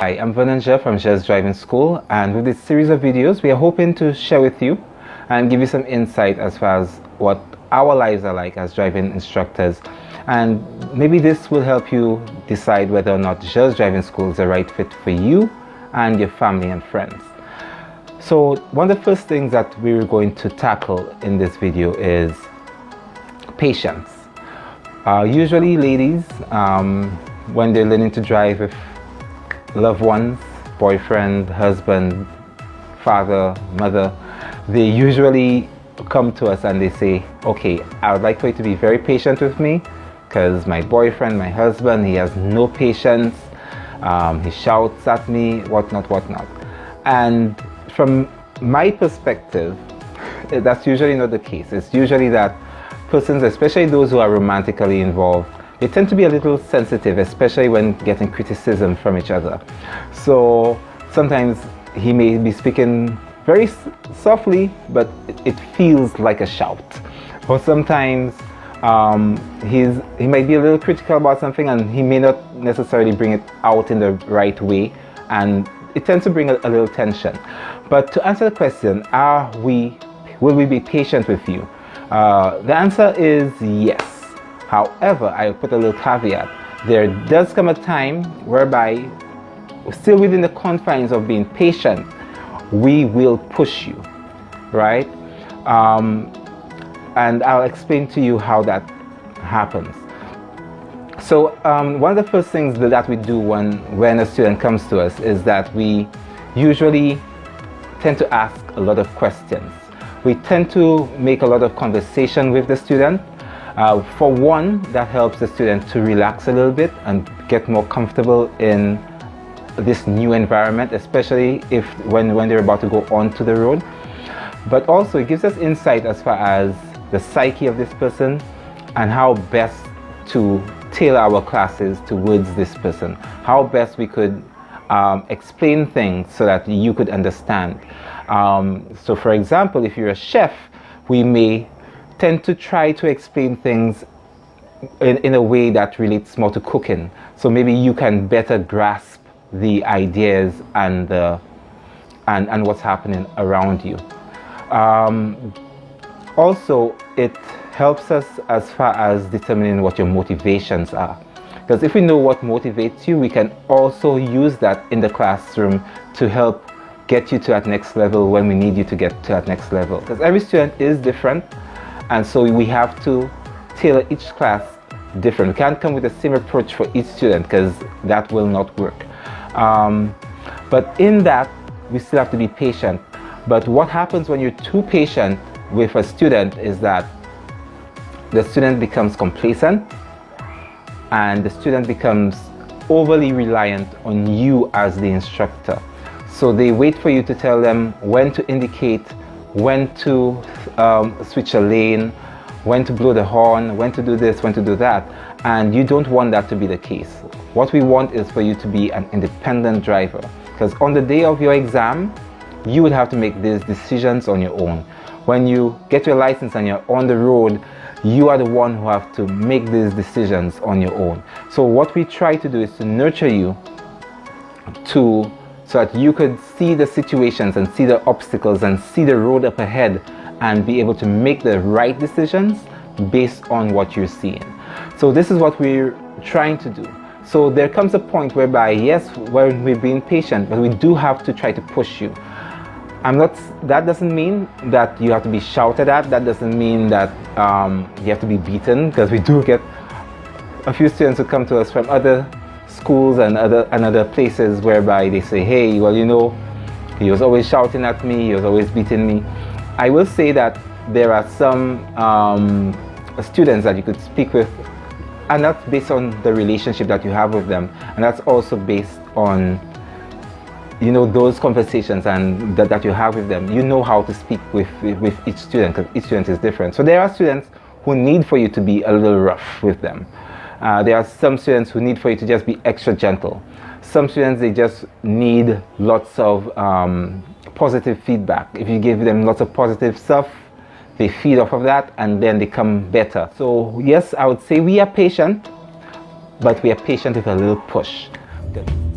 Hi, I'm Vananja from Just Driving School, and with this series of videos we are hoping to share with you and give you some insight as far as what our lives are like as driving instructors, and maybe this will help you decide whether or not Just Driving School is the right fit for you and your family and friends. So one of the first things that we're going to tackle in this video is patience. Usually ladies, when they're learning to drive with loved ones, boyfriend, husband, father, mother, they usually come to us and they say, okay, I would like for you to be very patient with me because my boyfriend, my husband, he has no patience, he shouts at me, whatnot. And from my perspective, that's usually not the case. It's usually that persons, especially those who are romantically involved, they tend to be a little sensitive, especially when getting criticism from each other. So sometimes he may be speaking very softly, but it feels like a shout. Or sometimes he might be a little critical about something and he may not necessarily bring it out in the right way, and it tends to bring a little tension. But to answer the question, will we be patient with you? The answer is yes. However, I put a little caveat. There does come a time whereby, still within the confines of being patient, we will push you, right? And I'll explain to you how that happens. So one of the first things that we do when a student comes to us is that we usually tend to ask a lot of questions. We tend to make a lot of conversation with the student. For one, that helps the student to relax a little bit and get more comfortable in this new environment, especially when they're about to go onto the road. But also it gives us insight as far as the psyche of this person and how best to tailor our classes towards this person, how best we could explain things so that you could understand. So for example, if you're a chef, we may tend to try to explain things in a way that relates more to cooking, so maybe you can better grasp the ideas and what's happening around you. Also, it helps us as far as determining what your motivations are, because if we know what motivates you, we can also use that in the classroom to help get you to that next level when we need you to get to that next level, because every student is different. And so we have to tailor each class different. We can't come with the same approach for each student because that will not work. But in that, we still have to be patient. But what happens when you're too patient with a student is that the student becomes complacent and the student becomes overly reliant on you as the instructor. So they wait for you to tell them when to indicate, when to switch a lane, when to blow the horn, when to do this, when to do that, and you don't want that to be the case. What we want is for you to be an independent driver, because on the day of your exam, you would have to make these decisions on your own. When you get your license and you're on the road, you are the one who have to make these decisions on your own. So what we try to do is to nurture you so that you could see the situations and see the obstacles and see the road up ahead and be able to make the right decisions based on what you're seeing. So this is what we're trying to do. So there comes a point whereby, yes, we're being patient, but we do have to try to push you. That doesn't mean that you have to be shouted at. That doesn't mean that you have to be beaten, because we do get a few students who come to us from other schools and other places whereby they say, hey, well, you know, he was always shouting at me, he was always beating me. I will say that there are some students that you could speak with, and that's based on the relationship that you have with them, and that's also based on, you know, those conversations and that you have with them. You know how to speak with each student, because each student is different. So there are students who need for you to be a little rough with them. There are some students who need for you to just be extra gentle. Some students, they just need lots of positive feedback. If you give them lots of positive stuff, they feed off of that and then they come better. So yes, I would say we are patient, but we are patient with a little push. Good.